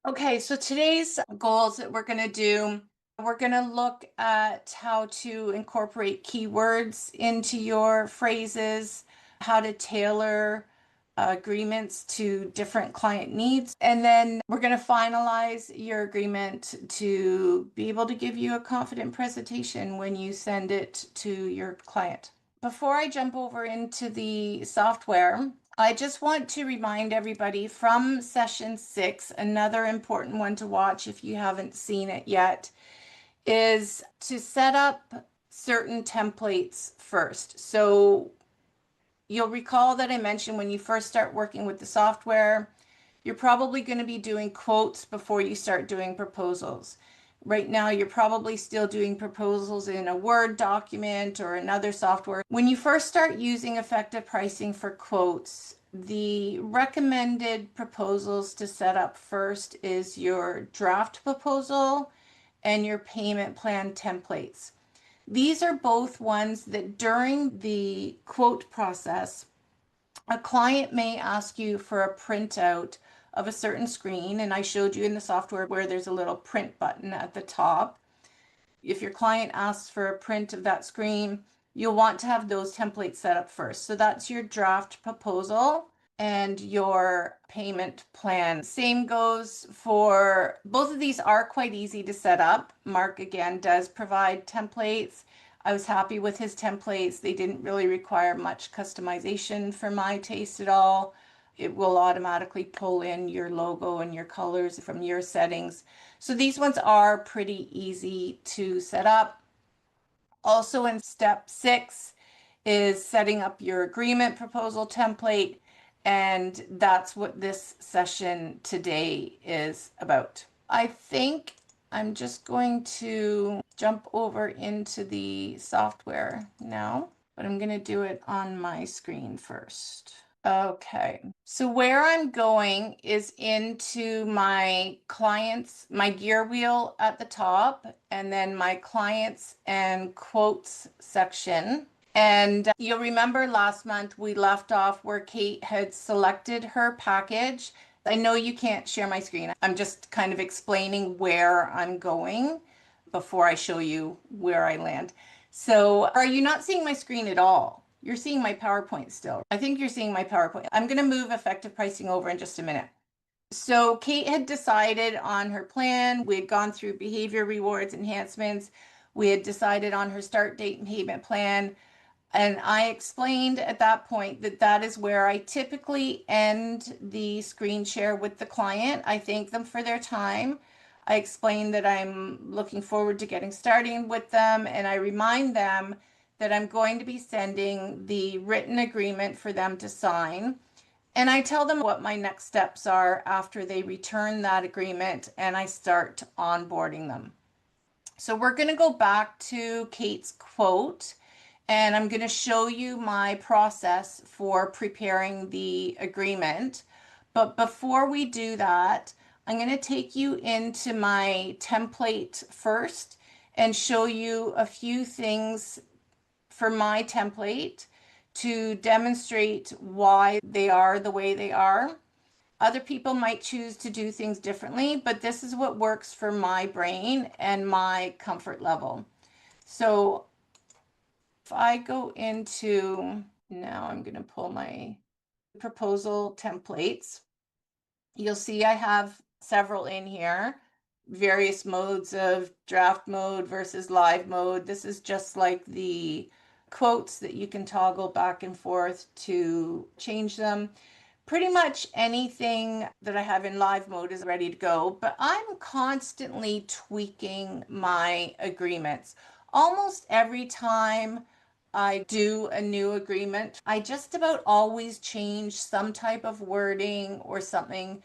Okay, so today's goals that we're going to do, we're going to look at how to incorporate keywords into your phrases, how to tailor agreements to different client needs, and then we're going to finalize your agreement to be able to give you a confident presentation when you send it to your client. Before I jump over into the software, I just want to remind everybody from session 6, another important one to watch if you haven't seen it yet, is to set up certain templates first. So you'll recall that I mentioned when you first start working with the software, you're probably going to be doing quotes before you start doing proposals. Right now, you're probably still doing proposals in a Word document or another software. When you first start using effective pricing for quotes, the recommended proposals to set up first is your draft proposal and your payment plan templates. These are both ones that during the quote process, a client may ask you for a printout of a certain screen, and I showed you in the software where there's a little print button at the top. If your client asks for a print of that screen, you'll want to have those templates set up first. So that's your draft proposal and your payment plan. Same goes for both of these are quite easy to set up. Mark again does provide templates. I was happy with his templates. They didn't really require much customization for my taste at all. It will automatically pull in your logo and your colors from your settings. So these ones are pretty easy to set up. Also in step 6 is setting up your agreement proposal template, and that's what this session today is about. I think I'm just going to jump over into the software now, but I'm going to do it on my screen first. Okay, so where I'm going is into my clients, my gear wheel at the top, and then my clients and quotes section. And you'll remember last month we left off where Kate had selected her package. I know you can't share my screen. I'm just kind of explaining where I'm going before I show you where I land. So are you not seeing my screen at all? You're seeing my PowerPoint still. I think you're seeing my PowerPoint. I'm going to move effective pricing over in just a minute. So Kate had decided on her plan. We had gone through behavior rewards enhancements. We had decided on her start date and payment plan. And I explained at that point that that is where I typically end the screen share with the client. I thank them for their time. I explain that I'm looking forward to getting started with them, and I remind them that I'm going to be sending the written agreement for them to sign. And I tell them what my next steps are after they return that agreement and I start onboarding them. So we're going to go back to Kate's quote, and I'm going to show you my process for preparing the agreement. But before we do that, I'm going to take you into my template first and show you a few things for my template to demonstrate why they are the way they are. Other people might choose to do things differently, but this is what works for my brain and my comfort level. So if I go into, now I'm going to pull my proposal templates. You'll see I have several in here, various modes of draft mode versus live mode. This is just like the quotes that you can toggle back and forth to change them. Pretty much anything that I have in live mode is ready to go, but I'm constantly tweaking my agreements. Almost every time I do a new agreement, I just about always change some type of wording or something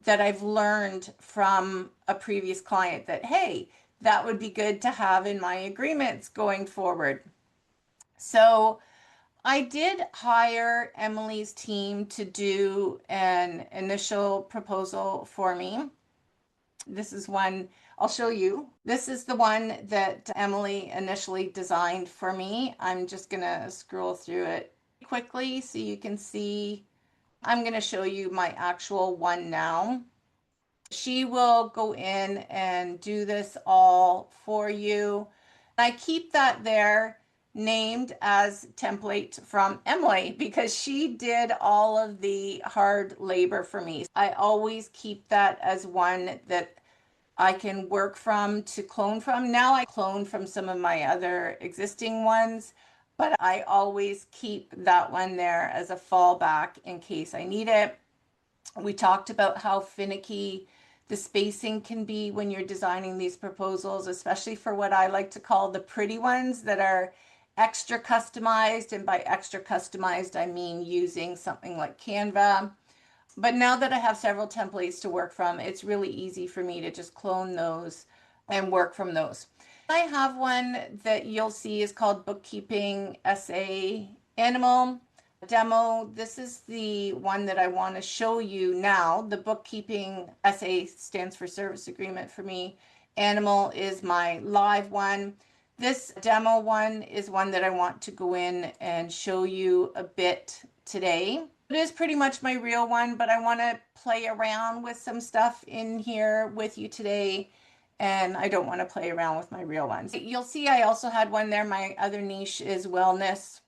that I've learned from a previous client that, hey, that would be good to have in my agreements going forward. So I did hire Emily's team to do an initial proposal for me. This is one I'll show you. This is the one that Emily initially designed for me. I'm just going to scroll through it quickly so you can see. I'm going to show you my actual one now. She will go in and do this all for you. I keep that there named as template from Emily because she did all of the hard labor for me. I always keep that as one that I can work from to clone from. Now I clone from some of my other existing ones, but I always keep that one there as a fallback in case I need it. We talked about how finicky the spacing can be when you're designing these proposals, especially for what I like to call the pretty ones that are extra customized. And by extra customized, I mean using something like Canva. But now that I have several templates to work from, it's really easy for me to just clone those and work from those. I have one that you'll see is called Bookkeeping Essay Animal Demo. This is the one that I want to show you now. The bookkeeping essay stands for service agreement for me. Animal is my live one. This demo one is one that I want to go in and show you a bit today. It is pretty much my real one, but I want to play around with some stuff in here with you today. And I don't want to play around with my real ones. You'll see I also had one there. My other niche is wellness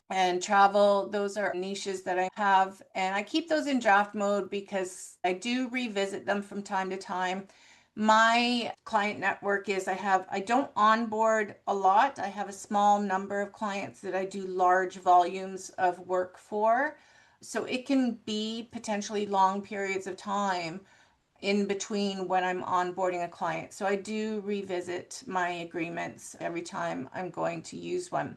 and travel. Those are niches that I have, and I keep those in draft mode because I do revisit them from time to time. My client network is I don't onboard a lot. I have a small number of clients that I do large volumes of work for. So it can be potentially long periods of time in between when I'm onboarding a client. So I do revisit my agreements every time I'm going to use one.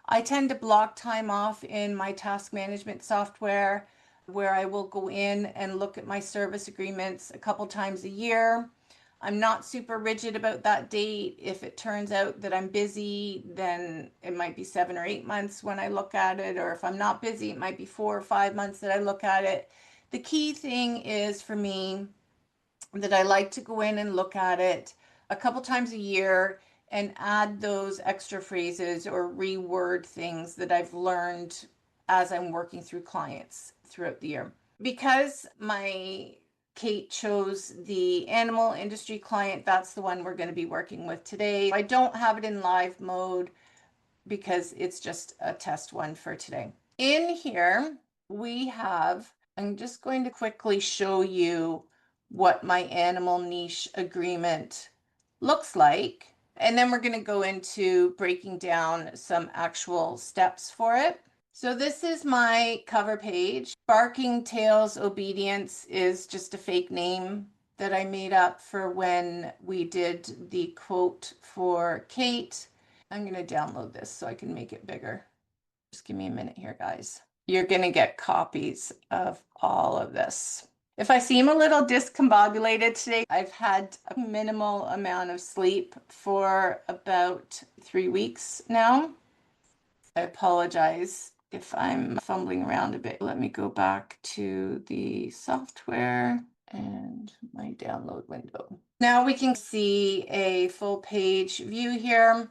I tend to block time off in my task management software where I will go in and look at my service agreements a couple times a year. I'm not super rigid about that date. If it turns out that I'm busy, then it might be 7 or 8 months when I look at it. Or if I'm not busy, it might be 4 or 5 months that I look at it. The key thing is for me that I like to go in and look at it a couple times a year and add those extra phrases or reword things that I've learned as I'm working through clients throughout the year. Because my Kate chose the animal industry client, that's the one we're going to be working with today. I don't have it in live mode because it's just a test one for today. In here, we have, I'm just going to quickly show you what my animal niche agreement looks like. And then we're going to go into breaking down some actual steps for it. So this is my cover page. Barking Tails Obedience is just a fake name that I made up for when we did the quote for Kate. I'm going to download this so I can make it bigger. Just give me a minute here, guys. You're going to get copies of all of this. If I seem a little discombobulated today, I've had a minimal amount of sleep for about 3 weeks now. I apologize if I'm fumbling around a bit. Let me go back to the software and my download window. Now we can see a full page view here.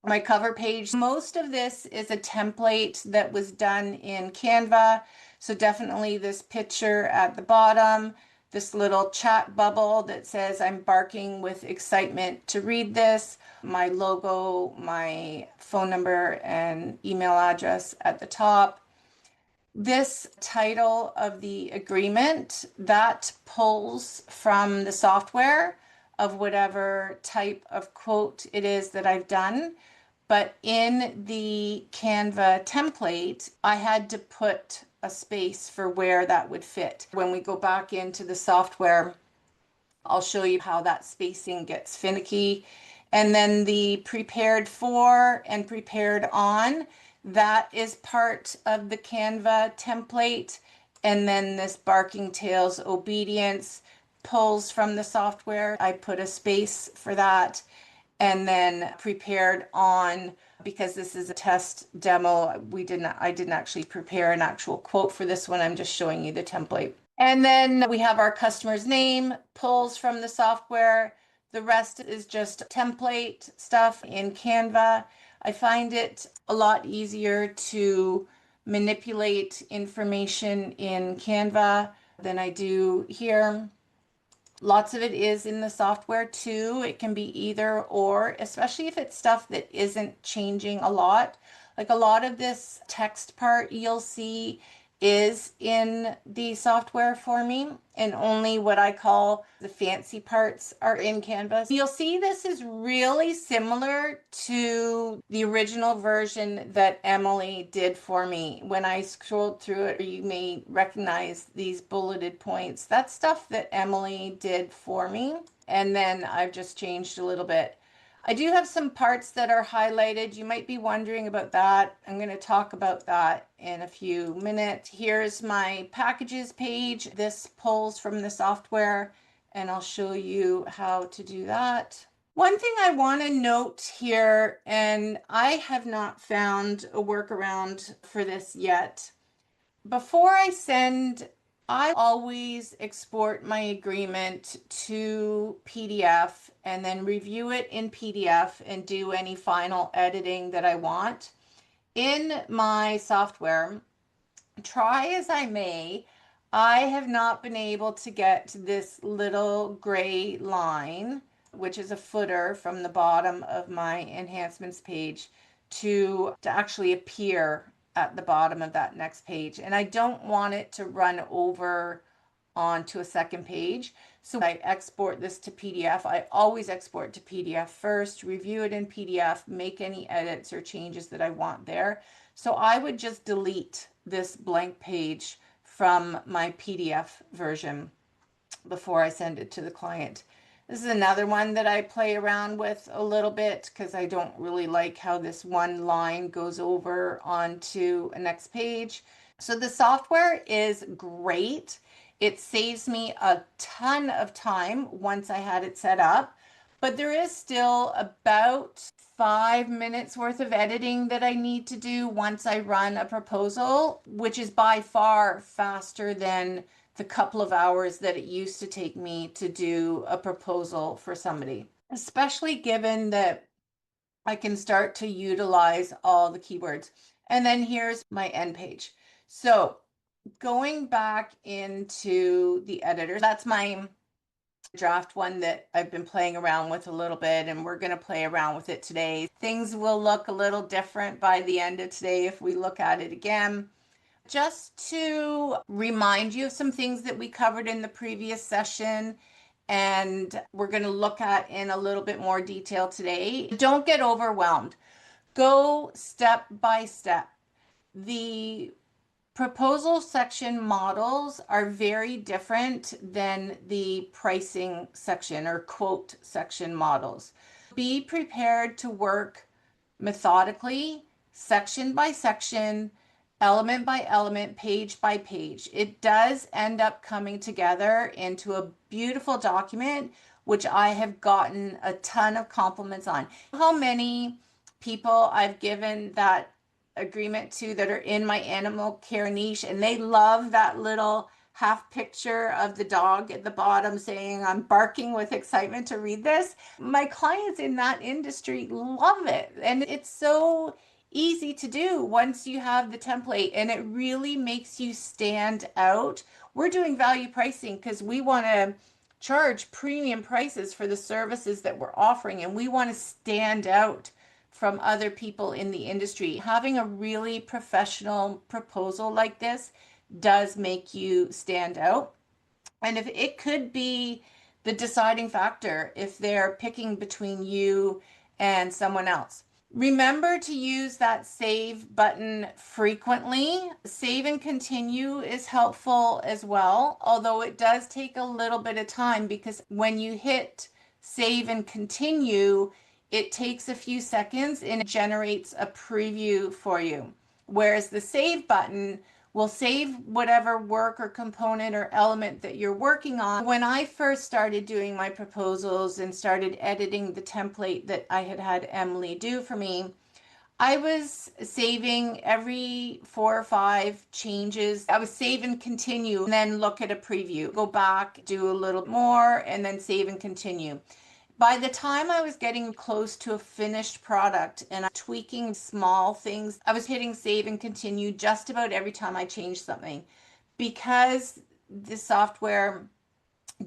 My cover page. Most of this is a template that was done in Canva. So definitely this picture at the bottom, this little chat bubble that says I'm barking with excitement to read this, my logo, my phone number and email address at the top. This title of the agreement, that pulls from the software of whatever type of quote it is that I've done. But in the Canva template, I had to put a space for where that would fit. When we go back into the software, I'll show you how that spacing gets finicky. And then the prepared for and prepared on, that is part of the Canva template. And then this Barking Tails Obedience pulls from the software. I put a space for that. And then prepared on, because this is a test demo, I didn't actually prepare an actual quote for this one. I'm just showing you the template. And then we have our customer's name, pulls from the software. The rest is just template stuff in Canva. I find it a lot easier to manipulate information in Canva than I do here. Lots of it is in the software too. It can be either or, especially if it's stuff that isn't changing a lot. Like a lot of this text part you'll see is in the software for me, and only what I call the fancy parts are in Canvas. You'll see this is really similar to the original version that Emily did for me. When I scrolled through it, you may recognize these bulleted points. That's stuff that Emily did for me, and then I've just changed a little bit. I do have some parts that are highlighted. You might be wondering about that. I'm going to talk about that in a few minutes. Here's my packages page. This pulls from the software, and I'll show you how to do that. One thing I want to note here, and I have not found a workaround for this yet. Before I send, I always export my agreement to PDF and then review it in PDF and do any final editing that I want. In my software, try as I may, I have not been able to get this little gray line, which is a footer from the bottom of my enhancements page, to actually appear at the bottom of that next page. And I don't want it to run over onto a second page. So I export this to PDF. I always export to PDF first, review it in PDF, make any edits or changes that I want there. So I would just delete this blank page from my PDF version before I send it to the client. This is another one that I play around with a little bit because I don't really like how this one line goes over onto a next page. So the software is great. It saves me a ton of time once I had it set up, but there is still about 5 minutes worth of editing that I need to do once I run a proposal, which is by far faster than the couple of hours that it used to take me to do a proposal for somebody, especially given that I can start to utilize all the keywords. And then here's my end page. So going back into the editor, that's my draft one that I've been playing around with a little bit, and we're going to play around with it today. Things will look a little different by the end of today if we look at it again. Just to remind you of some things that we covered in the previous session and we're going to look at in a little bit more detail today. Don't get overwhelmed. Go step by step. The proposal section models are very different than the pricing section or quote section models. Be prepared to work methodically, section by section, element by element, page by page. It does end up coming together into a beautiful document, which I have gotten a ton of compliments on. How many people I've given that agreement to that are in my animal care niche, and they love that little half picture of the dog at the bottom saying, "I'm barking with excitement to read this." My clients in that industry love it. And it's so easy to do once you have the template, and it really makes you stand out. We're doing value pricing because we want to charge premium prices for the services that we're offering, and we want to stand out from other people in the industry. Having a really professional proposal like this does make you stand out. And if it could be the deciding factor if they're picking between you and someone else. Remember to use that save button frequently. Save and continue is helpful as well, although it does take a little bit of time because when you hit save and continue, it takes a few seconds and it generates a preview for you. Whereas the save button will save whatever work or component or element that you're working on. When I first started doing my proposals and started editing the template that I had Emily do for me, I was saving every 4 or 5 changes. I would save and continue and then look at a preview, go back, do a little more, and then save and continue. By the time I was getting close to a finished product and tweaking small things, I was hitting save and continue just about every time I changed something because the software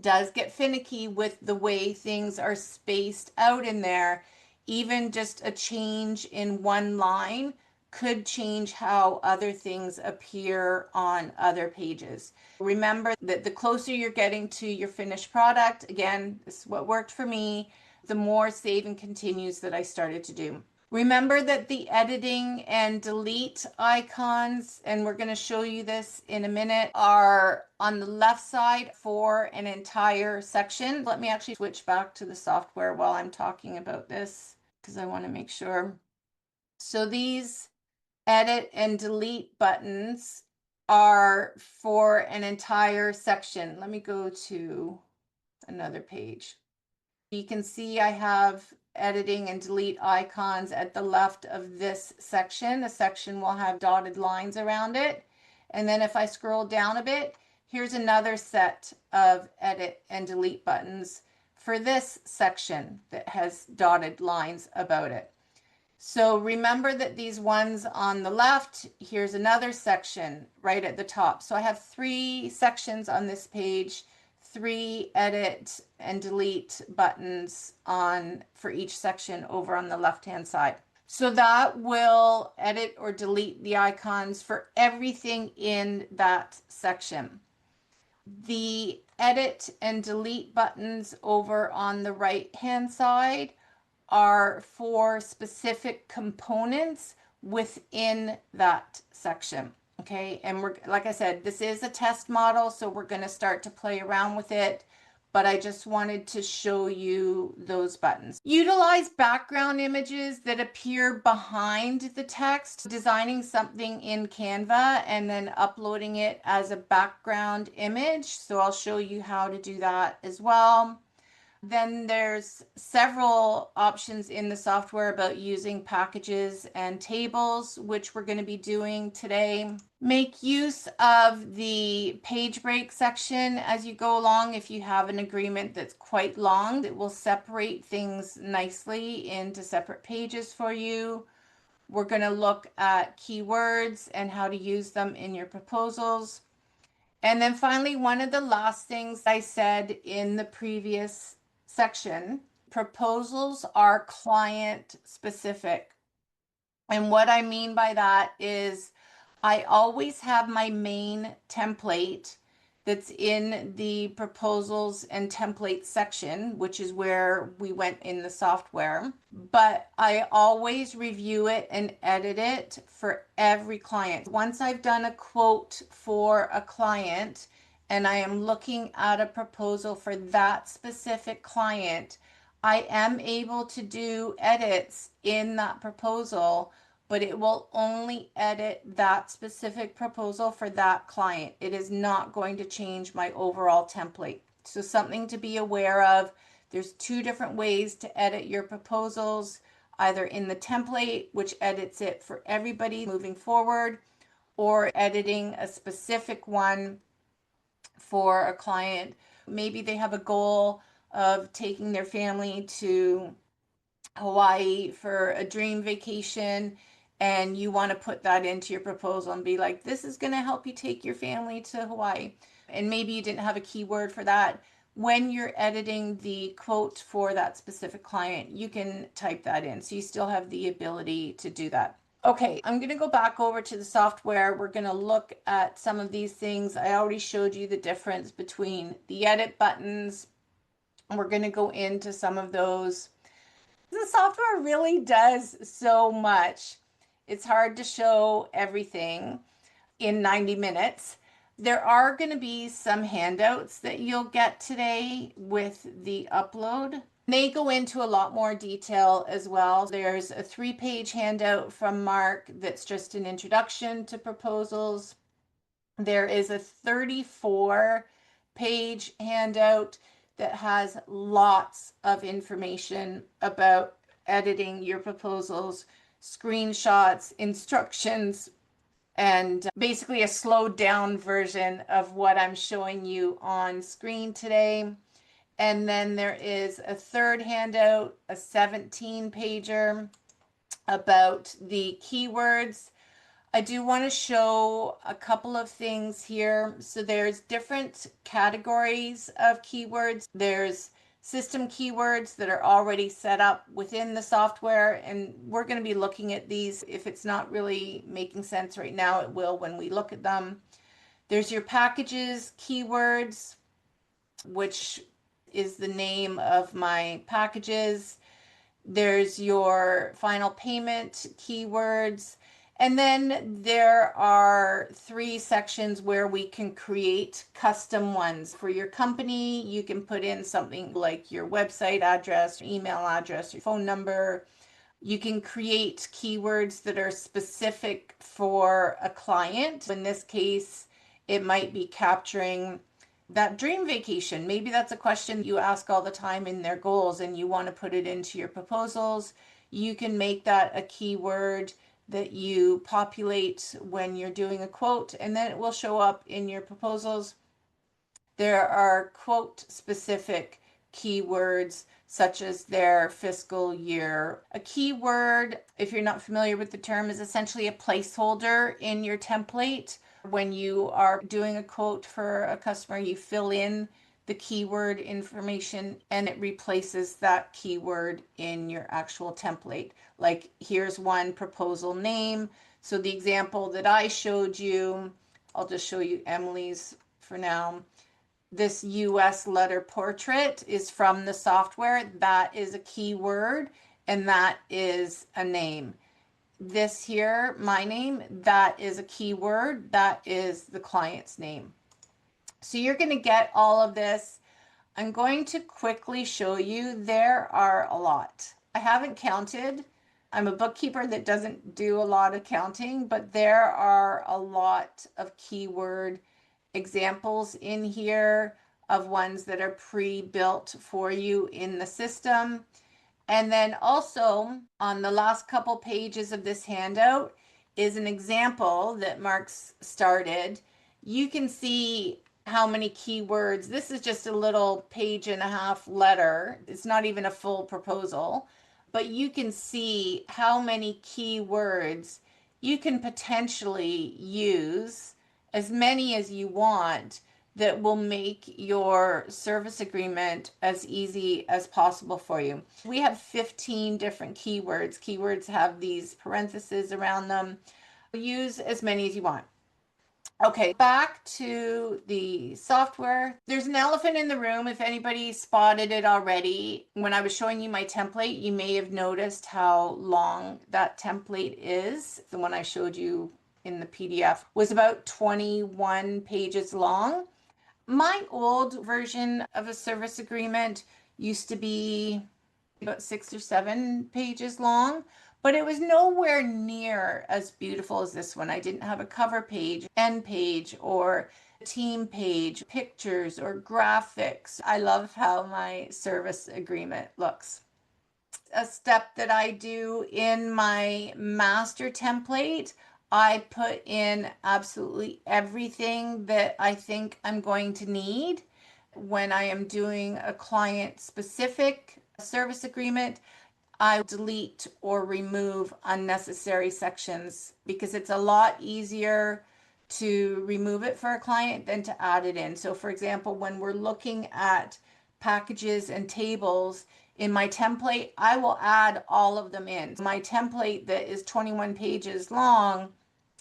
does get finicky with the way things are spaced out in there. Even just a change in one line could change how other things appear on other pages. Remember that the closer you're getting to your finished product, again, this is what worked for me, the more save and continues that I started to do. Remember that the editing and delete icons, and we're going to show you this in a minute, are on the left side for an entire section. Let me actually switch back to the software while I'm talking about this because I want to make sure. So these edit and delete buttons are for an entire section. Let me go to another page. You can see I have editing and delete icons at the left of this section. The section will have dotted lines around it. And then if I scroll down a bit, here's another set of edit and delete buttons for this section that has dotted lines about it. So remember that these ones on the left, here's another section right at the top. So I have 3 sections on this page, 3 edit and delete buttons on for each section over on the left-hand side. So that will edit or delete the icons for everything in that section. The edit and delete buttons over on the right-hand side are for specific components within that section. Okay, and we're, like I said, this is a test model, so we're going to start to play around with it, but I just wanted to show you those buttons. Utilize background images that appear behind the text, designing something in Canva and then uploading it as a background image. So I'll show you how to do that as well. Then there's several options in the software about using packages and tables, which we're going to be doing today. Make use of the page break section as you go along. If you have an agreement that's quite long, it will separate things nicely into separate pages for you. We're going to look at keywords and how to use them in your proposals. And then finally, one of the last things I said in the previous section, proposals are client specific. And what I mean by that is I always have my main template that's in the proposals and templates section, which is where we went in the software. But I always review it and edit it for every client. Once I've done a quote for a client and I am looking at a proposal for that specific client, I am able to do edits in that proposal, but it will only edit that specific proposal for that client. It is not going to change my overall template. So something to be aware of. There's 2 different ways to edit your proposals, either in the template, which edits it for everybody moving forward, or editing a specific one for a client. Maybe they have a goal of taking their family to Hawaii for a dream vacation, and you want to put that into your proposal and be like, this is going to help you take your family to Hawaii. And maybe you didn't have a keyword for that. When you're editing the quote for that specific client, you can type that in. So you still have the ability to do that. Okay, I'm going to go back over to the software. We're going to look at some of these things. I already showed you the difference between the edit buttons. We're going to go into some of those. The software really does so much. It's hard to show everything in 90 minutes. There are going to be some handouts that you'll get today with the upload. They go into a lot more detail as well. There's a 3-page handout from Mark that's just an introduction to proposals. There is a 34-page handout that has lots of information about editing your proposals, screenshots, instructions, and basically a slowed down version of what I'm showing you on screen today. And then there is a third handout, a 17-pager about the keywords. I do want to show a couple of things here. So there's different categories of keywords. There's system keywords that are already set up within the software, and we're going to be looking at these. If it's not really making sense right now, it will when we look at them. There's your packages keywords, which is the name of my packages. There's your final payment keywords. And then there are 3 sections where we can create custom ones. For your company, you can put in something like your website address, your email address, your phone number. You can create keywords that are specific for a client. In this case, it might be capturing that dream vacation. Maybe that's a question you ask all the time in their goals and you want to put it into your proposals. You can make that a keyword that you populate when you're doing a quote, and then it will show up in your proposals. There are quote specific keywords such as their fiscal year. A keyword, if you're not familiar with the term, is essentially a placeholder in your template. When you are doing a quote for a customer, you fill in the keyword information and it replaces that keyword in your actual template. Like here's one, proposal name. So the example that I showed you, I'll just show you Emily's for now. This US letter portrait is from the software. That is a keyword and that is a name. This here, my name, that is a keyword. That is the client's name. So you're going to get all of this. I'm going to quickly show you. There are a lot. I haven't counted. I'm a bookkeeper that doesn't do a lot of counting, but there are a lot of keyword examples in here of ones that are pre-built for you in the system. And then also on the last couple pages of this handout is an example that Mark's started. You can see how many keywords. This is just a little 1.5-page letter. It's not even a full proposal, but you can see how many keywords you can potentially use, as many as you want, that will make your service agreement as easy as possible for you. We have 15 different keywords. Keywords have these parentheses around them. Use as many as you want. Okay, back to the software. There's an elephant in the room. If anybody spotted it already, when I was showing you my template, you may have noticed how long that template is. The one I showed you in the PDF was about 21 pages long. My old version of a service agreement used to be about 6 or 7 pages long, but it was nowhere near as beautiful as this one. I didn't have a cover page, end page, or team page, pictures, or graphics. I love how my service agreement looks. A step that I do in my master template, I put in absolutely everything that I think I'm going to need. When I am doing a client specific service agreement, I delete or remove unnecessary sections because it's a lot easier to remove it for a client than to add it in. So for example, when we're looking at packages and tables in my template, I will add all of them in. My template that is 21 pages long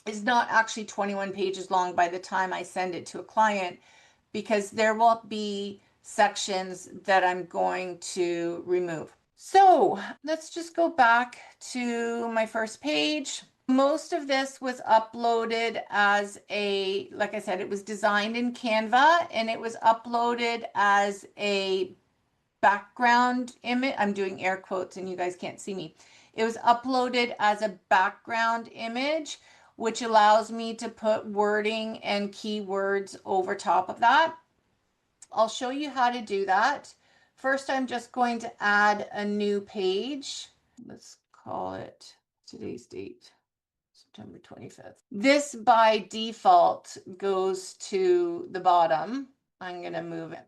is not actually 21 pages long by the time I send it to a client, because there will be sections that I'm going to remove. So let's just go back to my first page. Most of this was uploaded as a, like I said, it was designed in Canva and it was uploaded as a background image. I'm doing air quotes and you guys can't see me. It was uploaded as a background image, which allows me to put wording and keywords over top of that. I'll show you how to do that. First, I'm just going to add a new page. Let's call it today's date, September 25th. This by default goes to the bottom. I'm going to move it.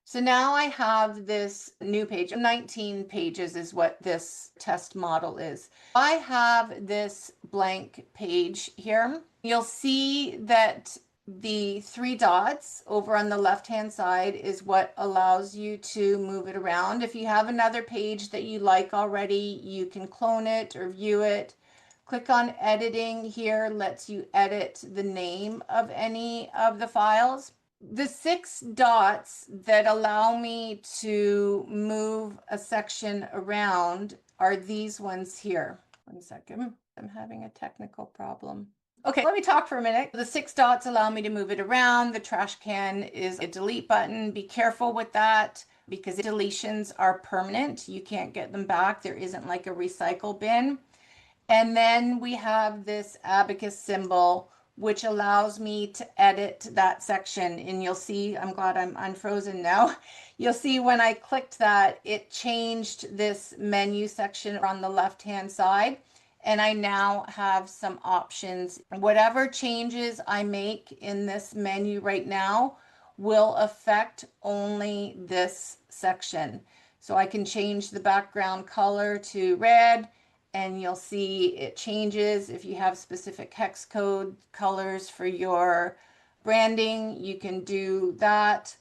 So now I have this new page. 19 pages is what this test model is. I have this blank page here. You'll see that the three dots over on the left-hand side is what allows you to move it around. If you have another page that you like already, you can clone it or view it. Click on editing here, lets you edit the name of any of the files. The 6 dots that allow me to move a section around are these ones here. One second, I'm having a technical problem. Okay, let me talk for a minute. The 6 dots allow me to move it around. The trash can is a delete button. Be careful with that because deletions are permanent. You can't get them back. There isn't like a recycle bin. And then we have this abacus symbol, which allows me to edit that section. And you'll see, I'm glad I'm unfrozen now. You'll see when I clicked that, it changed this menu section on the left-hand side. And I now have some options. Whatever changes I make in this menu right now will affect only this section. So I can change the background color to red, and you'll see it changes. If you have specific hex code colors for your branding, you can do that.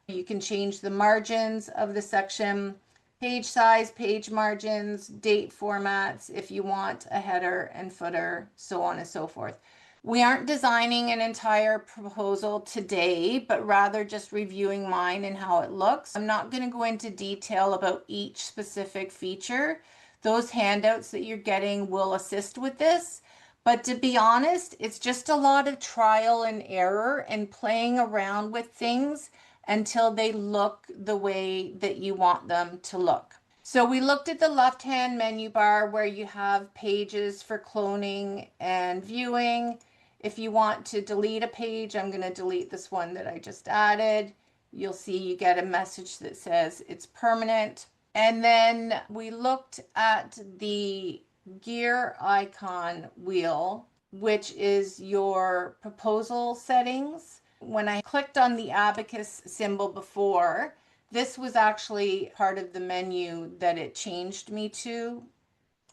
You can change the margins of the section, page size, page margins, date formats, if you want a header and footer, so on and so forth. We aren't designing an entire proposal today, but rather just reviewing mine and how it looks. I'm not going to go into detail about each specific feature. Those handouts that you're getting will assist with this. But to be honest, it's just a lot of trial and error and playing around with things until they look the way that you want them to look. So we looked at the left-hand menu bar where you have pages for cloning and viewing. If you want to delete a page, I'm going to delete this one that I just added. You'll see you get a message that says it's permanent. And then we looked at the gear icon wheel, which is your proposal settings. When I clicked on the abacus symbol before, this was actually part of the menu that it changed me to.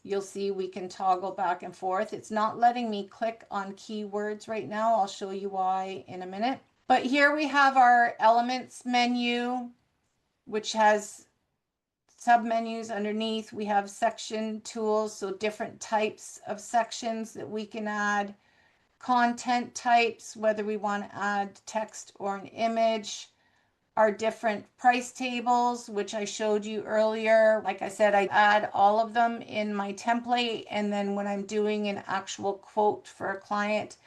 You'll see we can toggle back and forth. It's not letting me click on keywords right now. I'll show you why in a minute. But here we have our elements menu, which has submenus underneath. We have section tools, so different types of sections that we can add. Content types, whether we want to add text or an image. Our different price tables, which I showed you earlier. Like I said, I add all of them in my template, and then when I'm doing an actual quote for a client,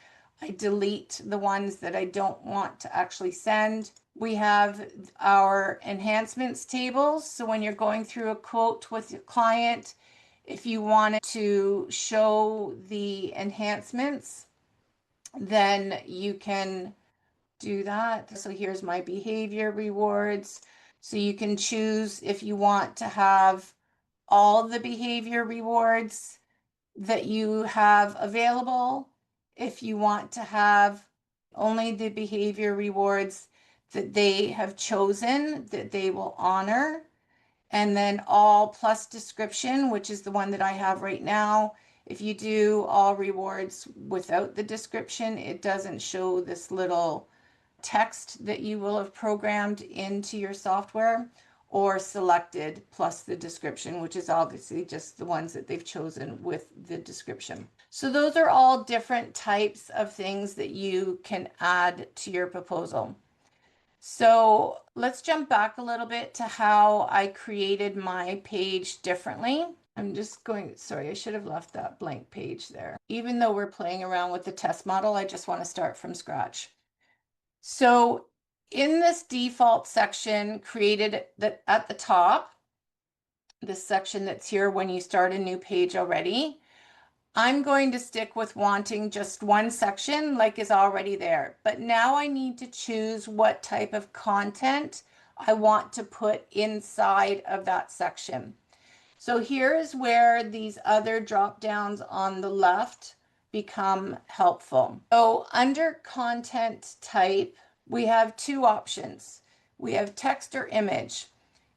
I delete the ones that I don't want to actually send. We have our enhancements tables. So when you're going through a quote with your client, if you wanted to show the enhancements, then you can do that. So here's my behavior rewards. So you can choose if you want to have all the behavior rewards that you have available, if you want to have only the behavior rewards that they have chosen that they will honor, and then all plus description, which is the one that I have right now. If you do all rewards without the description, it doesn't show this little text that you will have programmed into your software, or selected plus the description, which is obviously just the ones that they've chosen with the description. So those are all different types of things that you can add to your proposal. So let's jump back a little bit to how I created my page differently. I'm just going, sorry, I should have left that blank page there. Even though we're playing around with the test model, I just want to start from scratch. So in this default section created at the top, this section that's here when you start a new page already, I'm going to stick with wanting just one section like is already there. But now I need to choose what type of content I want to put inside of that section. So here is where these other drop downs on the left become helpful. So under content type, we have two options. we have text or image.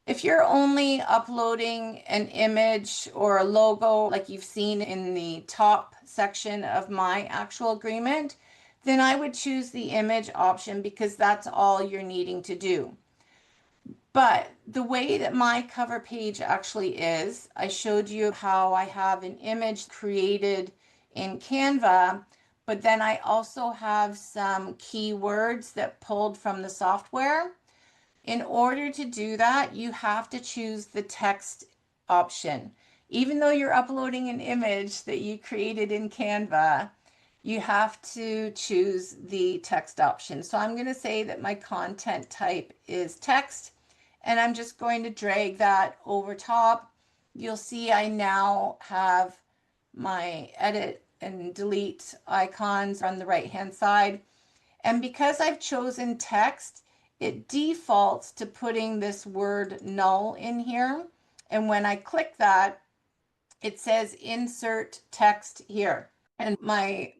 If you're only uploading an image or a logo like you've seen in the top section of my actual agreement, then I would choose the image option because that's all you're needing to do. But the way that my cover page actually is, I showed you how I have an image created in Canva, but then I also have some keywords that pulled from the software. In order to do that, you have to choose the text option. Even though you're uploading an image that you created in Canva, you have to choose the text option. So I'm going to say that my content type is text, and I'm just going to drag that over top. You'll see I now have my edit and delete icons on the right hand side. And because I've chosen text, it defaults to putting this word null in here. And when I click that, it says insert text here. And my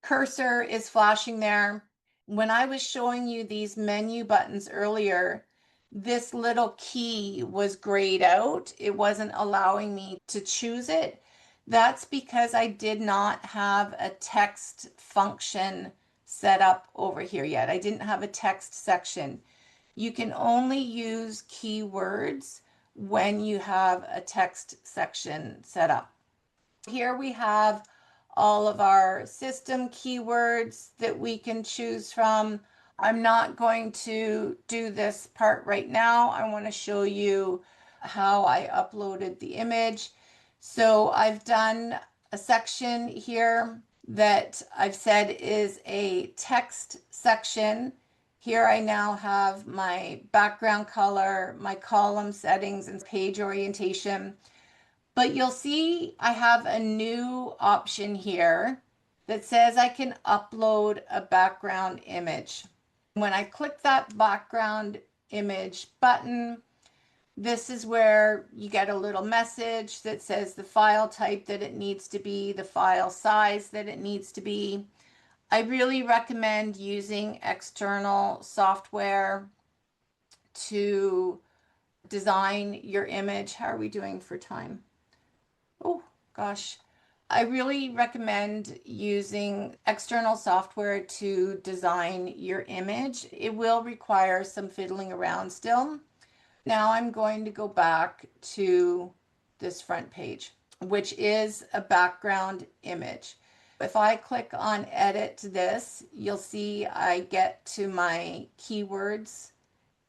cursor is flashing there. When I was showing you these menu buttons earlier, this little key was grayed out. It wasn't allowing me to choose it. That's because I did not have a text function set up over here yet. I didn't have a text section. You can only use keywords when you have a text section set up. Here we have all of our system keywords that we can choose from. I'm not going to do this part right now. I want to show you how I uploaded the image. So I've done a section here that I've said is a text section. Here I now have my background color, my column settings, and page orientation. But you'll see I have a new option here that says I can upload a background image. When I click that background image button, this is where you get a little message that says the file type that it needs to be, the file size that it needs to be. I really recommend using external software to design your image. How are we doing for time? Oh, gosh. I really recommend using external software to design your image. It will require some fiddling around still. Now I'm going to go back to this front page, which is a background image. If I click on edit this, you'll see I get to my keywords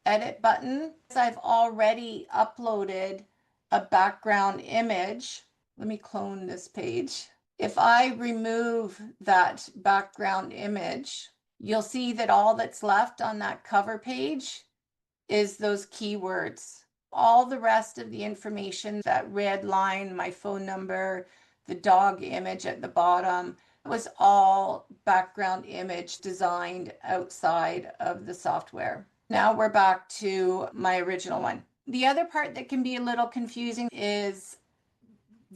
edit button. I've already uploaded a background image. Let me clone this page. If I remove that background image, you'll see that all that's left on that cover page is those keywords. All the rest of the information, that red line, my phone number, the dog image at the bottom, was all background image designed outside of the software. Now we're back to my original one. The other part that can be a little confusing is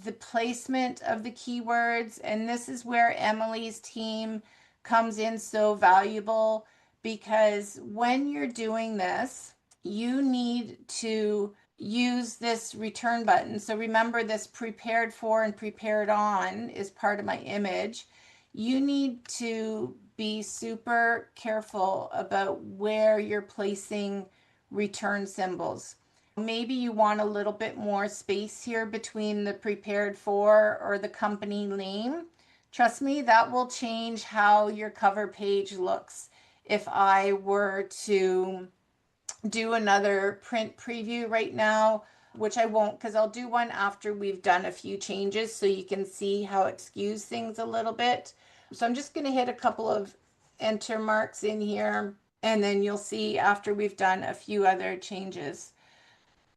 the placement of the keywords, and this is where Emily's team comes in so valuable, because when you're doing this, you need to use this return button. So remember, this prepared for and prepared on is part of my image. You need to be super careful about where you're placing return symbols. Maybe you want a little bit more space here between the prepared for or the company name. Trust me, that will change how your cover page looks. If I were to do another print preview right now, which I won't, because I'll do one after we've done a few changes so you can see how it skews things a little bit. So I'm just going to hit a couple of enter marks in here, and then you'll see after we've done a few other changes.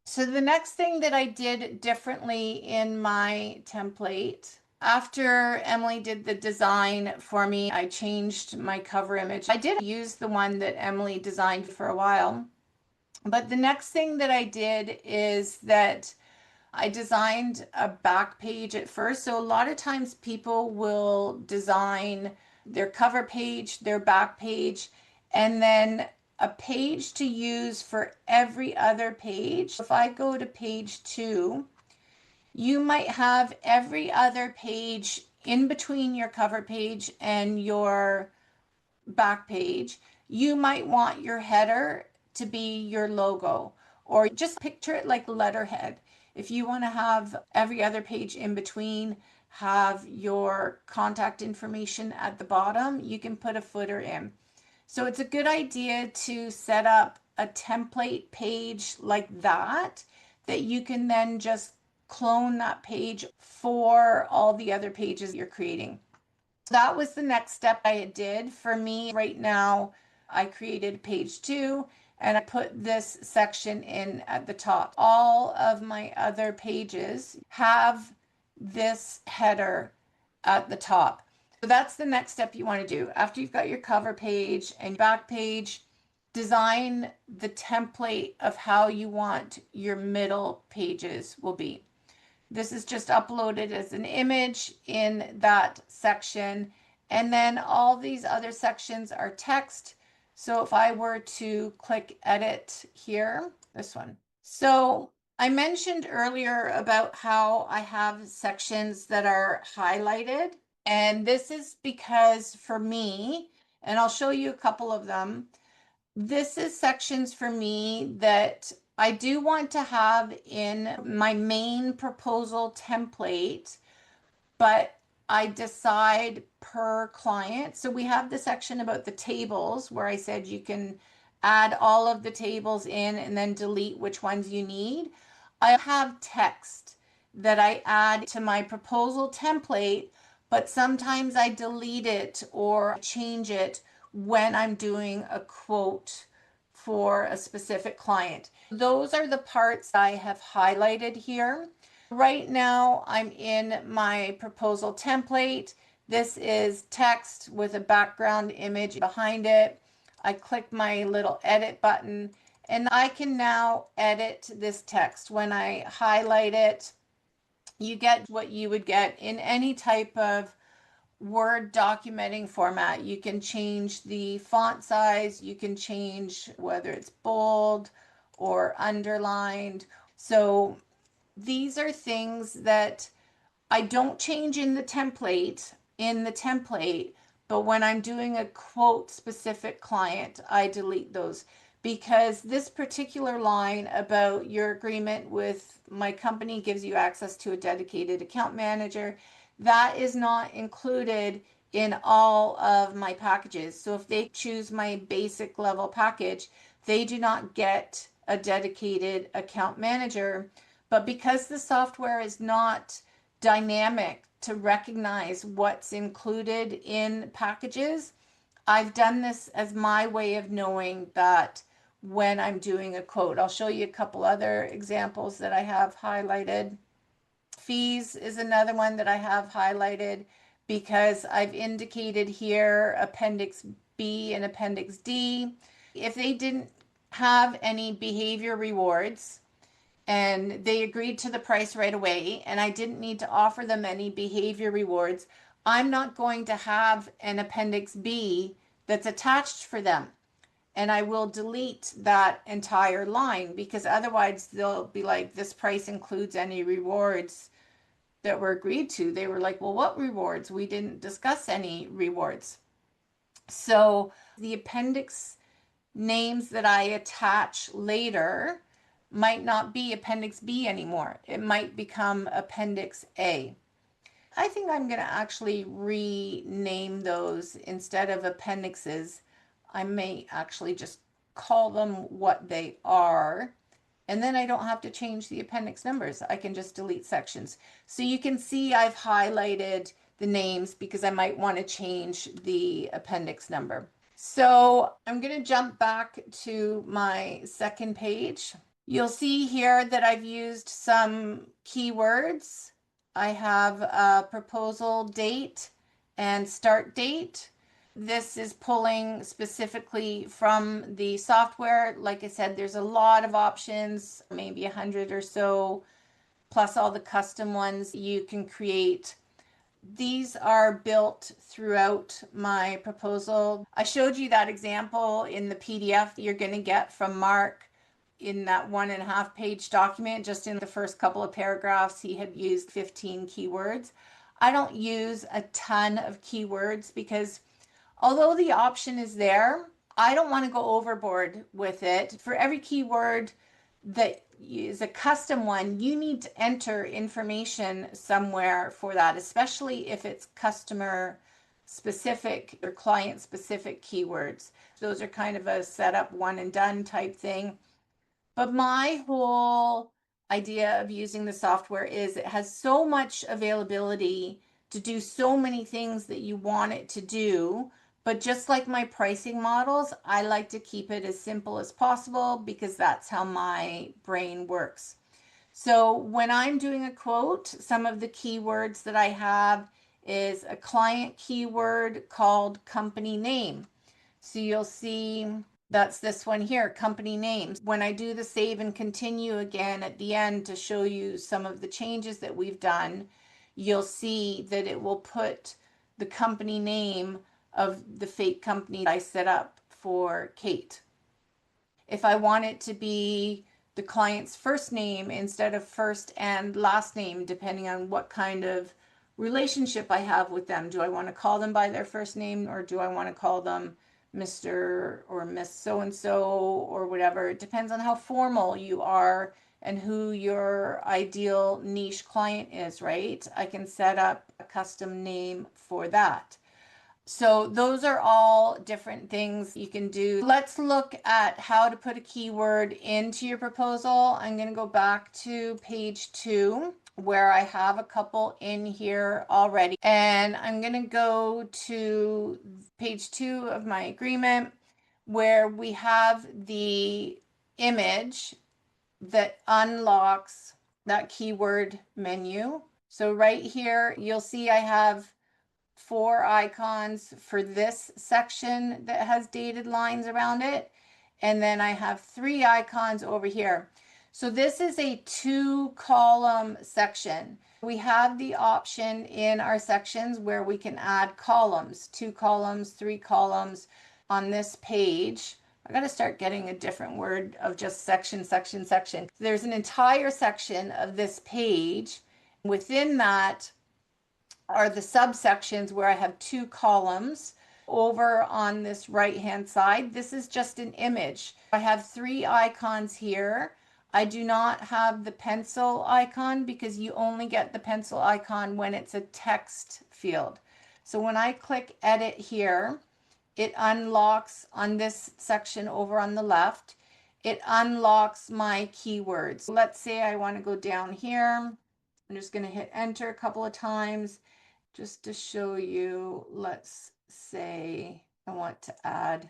So the next thing that I did differently in my template, after Emily did the design for me, I changed my cover image. I did use the one that Emily designed for a while. But the next thing that I did is that I designed a back page at first. So a lot of times people will design their cover page, their back page, and then a page to use for every other page. If I go to page 2, you might have every other page in between your cover page and your back page. You might want your header to be your logo, or just picture it like letterhead. If you want to have every other page in between have your contact information at the bottom, you can put a footer in. So it's a good idea to set up a template page like that you can then just clone that page for all the other pages you're creating. That was the next step I did. For me right now, I created page 2 and I put this section in at the top. All of my other pages have this header at the top. So that's the next step you want to do. After you've got your cover page and back page, design the template of how you want your middle pages will be. This is just uploaded as an image in that section. And then all these other sections are text. So if I were to click edit here, this one. So I mentioned earlier about how I have sections that are highlighted. And this is because for me, and I'll show you a couple of them, this is sections for me that I do want to have in my main proposal template, but I decide per client. So we have the section about the tables where I said you can add all of the tables in and then delete which ones you need. I have text that I add to my proposal template, but sometimes I delete it or change it when I'm doing a quote for a specific client. Those are the parts I have highlighted here. Right now, I'm in my proposal template. This is text with a background image behind it. I click my little edit button and I can now edit this text. When I highlight it, you get what you would get in any type of Word documenting format. You can change the font size, you can change whether it's bold or underlined. So these are things that I don't change in the template, but when I'm doing a quote specific client, I delete those because this particular line about your agreement with my company gives you access to a dedicated account manager, that is not included in all of my packages. So if they choose my basic level package, they do not get a dedicated account manager. But because the software is not dynamic to recognize what's included in packages, I've done this as my way of knowing that when I'm doing a quote. I'll show you a couple other examples that I have highlighted. Fees is another one that I have highlighted because I've indicated here Appendix B and Appendix D. If they didn't have any behavior rewards, and they agreed to the price right away, and I didn't need to offer them any behavior rewards, I'm not going to have an Appendix B that's attached for them. And I will delete that entire line because otherwise they'll be like, this price includes any rewards that were agreed to. They were like, well, what rewards? We didn't discuss any rewards. So the appendix names that I attach later might not be Appendix B anymore. It might become Appendix A. I think I'm going to actually rename those instead of appendixes. I may actually just call them what they are. And then I don't have to change the appendix numbers. I can just delete sections. So you can see I've highlighted the names because I might want to change the appendix number. So I'm going to jump back to my second page. You'll see here that I've used some keywords. I have a proposal date and start date. This is pulling specifically from the software. Like I said, there's a lot of options, maybe 100 or so, plus all the custom ones you can create. These are built throughout my proposal. I showed you that example in the PDF you're going to get from Mark in that 1.5 page document. Just in the first couple of paragraphs, he had used 15 keywords. I don't use a ton of keywords because although the option is there, I don't want to go overboard with it. For every keyword that is a custom one, you need to enter information somewhere for that, especially if it's customer specific or client specific keywords. Those are kind of a setup one and done type thing. But my whole idea of using the software is it has so much availability to do so many things that you want it to do. But just like my pricing models, I like to keep it as simple as possible because that's how my brain works. So when I'm doing a quote, some of the keywords that I have is a client keyword called company name. So you'll see that's this one here, company names. When I do the save and continue again at the end to show you some of the changes that we've done, you'll see that it will put the company name of the fake company I set up for Kate. If I want it to be the client's first name instead of first and last name, depending on what kind of relationship I have with them. Do I want to call them by their first name or do I want to call them Mr. or Miss so and so or whatever? It depends on how formal you are and who your ideal niche client is, right? I can set up a custom name for that. So those are all different things you can do. Let's look at how to put a keyword into your proposal. I'm going to go back to page 2 where I have a couple in here already. And I'm going to go to page 2 of my agreement where we have the image that unlocks that keyword menu. So right here, you'll see I have 4 icons for this section that has dated lines around it. And then I have 3 icons over here. So this is a 2-column section. We have the option in our sections where we can add columns, 2 columns, 3 columns on this page. I got to start getting a different word of just section, section, section. There's an entire section of this page. Within that are the subsections where I have 2 columns. Over on this right hand side, this is just an image. I have 3 icons here. I do not have the pencil icon because you only get the pencil icon when it's a text field. So when I click edit here, it unlocks on this section over on the left. It unlocks my keywords. Let's say I want to go down here. I'm just going to hit enter a couple of times just to show you. Let's say I want to add.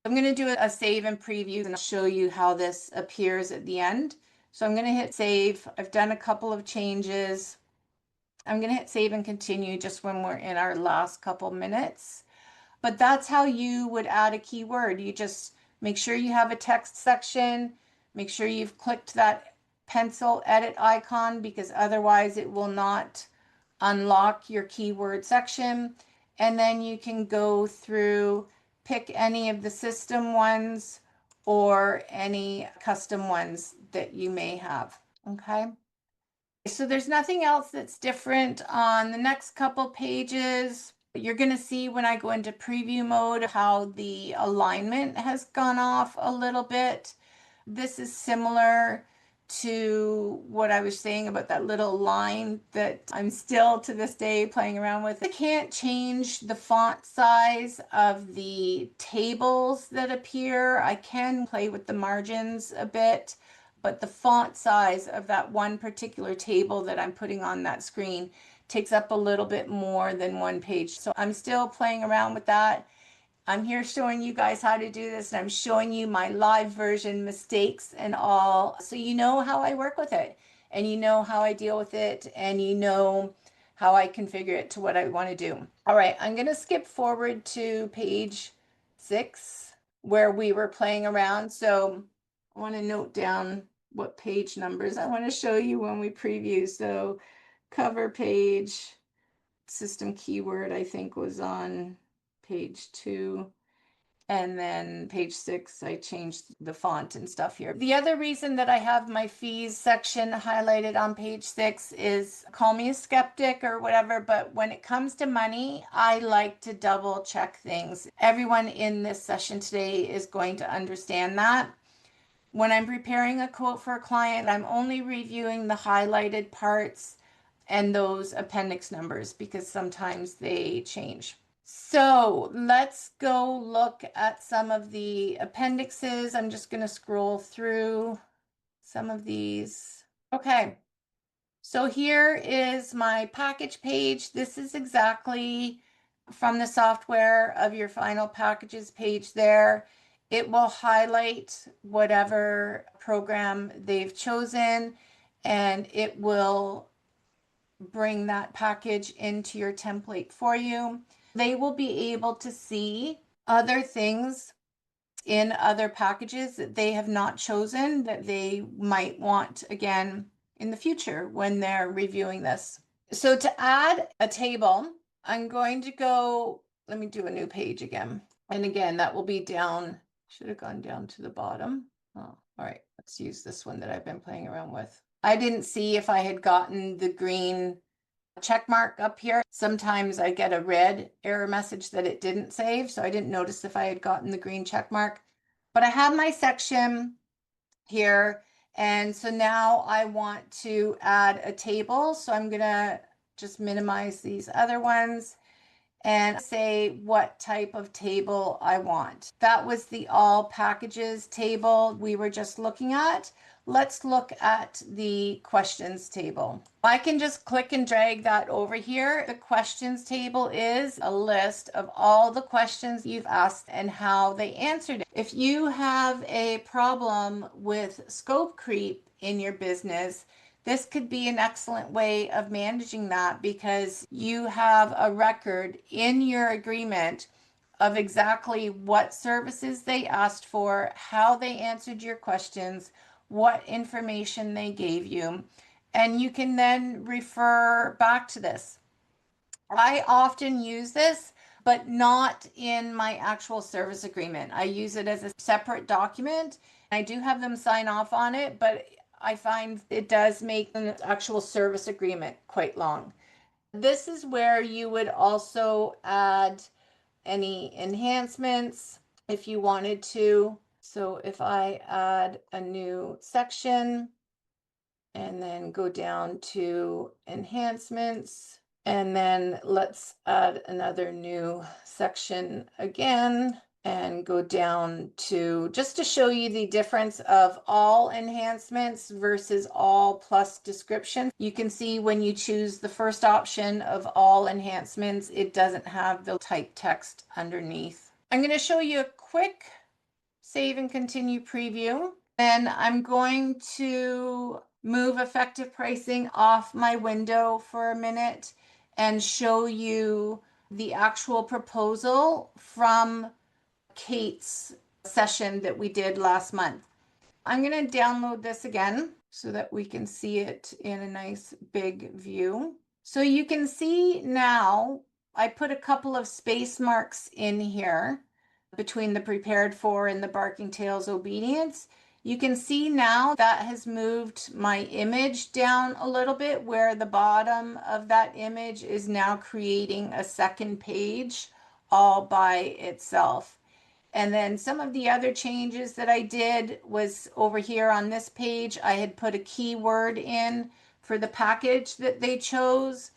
I'm going to do a save and preview and I'll show you how this appears at the end. So I'm going to hit save. I've done a couple of changes. I'm going to hit save and continue just when we're in our last couple minutes. But that's how you would add a keyword. You just make sure you have a text section. Make sure you've clicked that pencil edit icon because otherwise it will not unlock your keyword section. And then you can go through, pick any of the system ones or any custom ones that you may have. Okay. So there's nothing else that's different on the next couple pages. You're going to see when I go into preview mode how the alignment has gone off a little bit. This is similar to what I was saying about that little line that I'm still to this day playing around with. I can't change the font size of the tables that appear. I can play with the margins a bit, but the font size of that one particular table that I'm putting on that screen takes up a little bit more than 1 page. So I'm still playing around with that. I'm here showing you guys how to do this and I'm showing you my live version mistakes and all. So you know how I work with it and you know how I deal with it and you know how I configure it to what I want to do. All right, I'm going to skip forward to page 6 where we were playing around. So I want to note down what page numbers I want to show you when we preview. So cover page system keyword, I think, was on page 2. And then page 6, I changed the font and stuff here. The other reason that I have my fees section highlighted on page 6 is, call me a skeptic or whatever, but when it comes to money, I like to double check things. Everyone in this session today is going to understand that. When I'm preparing a quote for a client, I'm only reviewing the highlighted parts and those appendix numbers because sometimes they change. So let's go look at some of the appendixes. I'm just going to scroll through some of these. Okay, so here is my package page. This is exactly from the software of your final packages page there. It will highlight whatever program they've chosen, and it will bring that package into your template for you. They will be able to see other things in other packages that they have not chosen that they might want again in the future when they're reviewing this. So to add a table, I'm going to go, let me do a new page again. And again, that will be down, should have gone down to the bottom. Oh, all right, let's use this one that I've been playing around with. I didn't see if I had gotten the green check mark up here. Sometimes I get a red error message that it didn't save, so I didn't notice if I had gotten the green check mark. But I have my section here, and so now I want to add a table. So I'm gonna just minimize these other ones and say what type of table I want. That was the all packages table we were just looking at. Let's look at the questions table. I can just click and drag that over here. The questions table is a list of all the questions you've asked and how they answered it. If you have a problem with scope creep in your business, this could be an excellent way of managing that because you have a record in your agreement of exactly what services they asked for, how they answered your questions, what information they gave you, and you can then refer back to this. I often use this, but not in my actual service agreement. I use it as a separate document. I do have them sign off on it, but I find it does make an actual service agreement quite long. This is where you would also add any enhancements if you wanted to. So if I add a new section and then go down to enhancements, and then let's add another new section again and go down to, just to show you the difference of all enhancements versus all plus description. You can see when you choose the first option of all enhancements, it doesn't have the type text underneath. I'm going to show you a quick save and continue preview. Then I'm going to move effective pricing off my window for a minute and show you the actual proposal from Kate's session that we did last month. I'm going to download this again so that we can see it in a nice big view. So you can see now I put a couple of space marks in here between the prepared for and the barking tails obedience. You can see now that has moved my image down a little bit, where the bottom of that image is now creating a second page all by itself. And then some of the other changes that I did was over here on this page, I had put a keyword in for the package that they chose.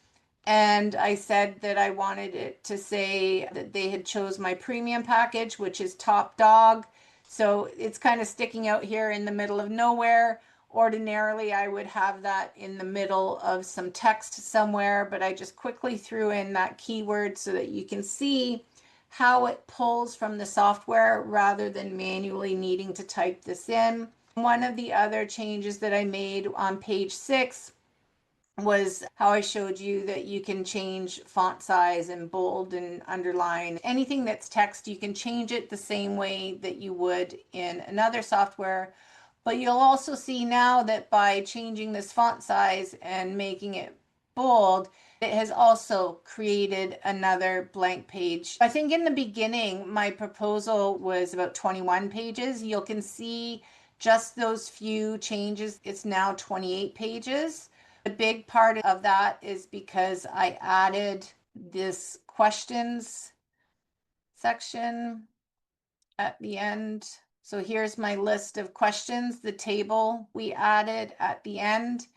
And I said that I wanted it to say that they had chose my premium package, which is top dog. So it's kind of sticking out here in the middle of nowhere. Ordinarily, I would have that in the middle of some text somewhere, but I just quickly threw in that keyword so that you can see how it pulls from the software rather than manually needing to type this in. One of the other changes that I made on page 6 was how I showed you that you can change font size and bold and underline. Anything that's text, you can change it the same way that you would in another software. But you'll also see now that by changing this font size and making it bold, it has also created another blank page. I think in the beginning, my proposal was about 21 pages. You can see just those few changes. It's now 28 pages. A big part of that is because I added this questions section at the end. So here's my list of questions, the table we added at the end.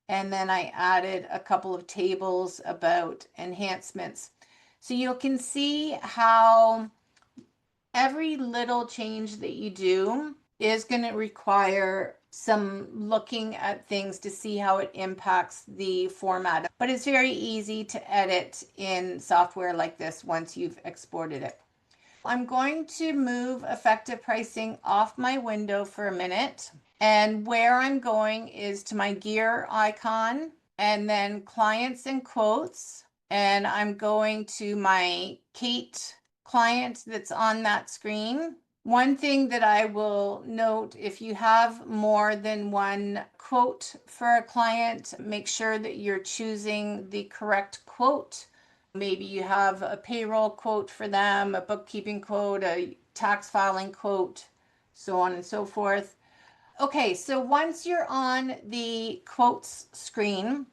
And then I added a couple of tables about enhancements. So you can see how every little change that you do is going to require some looking at things to see how it impacts the format. But it's very easy to edit in software like this once you've exported it. I'm going to move effective pricing off my window for a minute. And where I'm going is to my gear icon and then clients and quotes. And I'm going to my Kate client that's on that screen. One thing that I will note, if you have more than one quote for a client, make sure that you're choosing the correct quote. Maybe you have a payroll quote for them, a bookkeeping quote, a tax filing quote, so on and so forth. Okay, so once you're on the quotes screen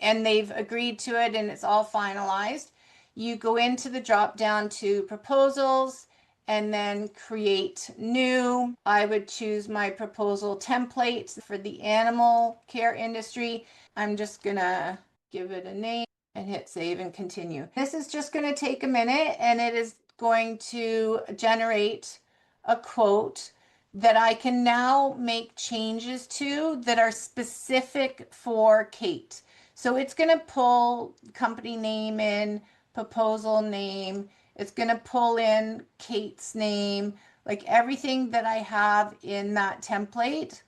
and they've agreed to it and it's all finalized, you go into the drop down to proposals and then create new. I would choose my proposal template for the animal care industry. I'm just gonna give it a name and hit save and continue. This is just going to take a minute and it is going to generate a quote that I can now make changes to that are specific for Kate. So it's going to pull company name in, proposal name. It's going to pull in Kate's name, like everything that I have in that template.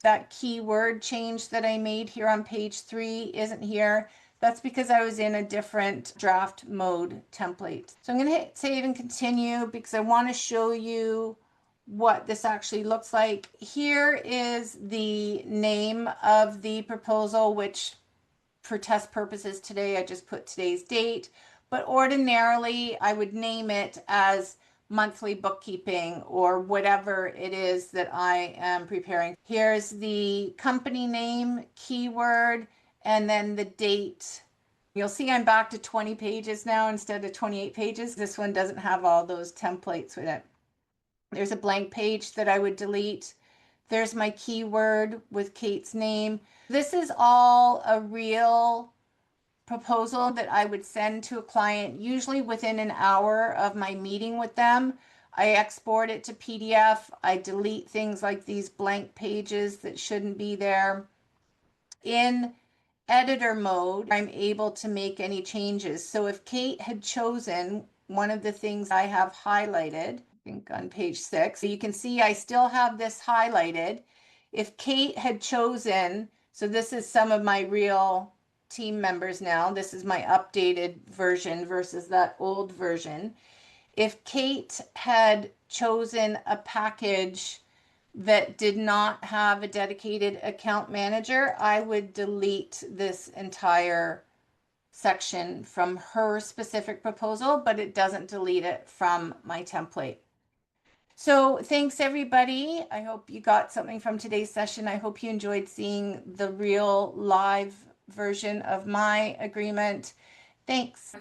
That keyword change that I made here on page 3 isn't here. That's because I was in a different draft mode template. So I'm going to hit save and continue because I want to show you what this actually looks like. Here is the name of the proposal, which for test purposes today, I just put today's date. But ordinarily, I would name it as monthly bookkeeping or whatever it is that I am preparing. Here's the company name, keyword, and then the date. You'll see I'm back to 20 pages now instead of 28 pages. This one doesn't have all those templates with it. There's a blank page that I would delete. There's my keyword with Kate's name. This is all a real proposal that I would send to a client, usually within an hour of my meeting with them. I export it to PDF. I delete things like these blank pages that shouldn't be there. In editor mode, I'm able to make any changes. So if Kate had chosen one of the things I have highlighted, I think on page 6, so you can see I still have this highlighted. If Kate had chosen, so this is some of my real team members now, this is my updated version versus that old version. If Kate had chosen a package that did not have a dedicated account manager, I would delete this entire section from her specific proposal, but it doesn't delete it from my template. So thanks everybody. I hope you got something from today's session. I hope you enjoyed seeing the real live version of my agreement. Thanks.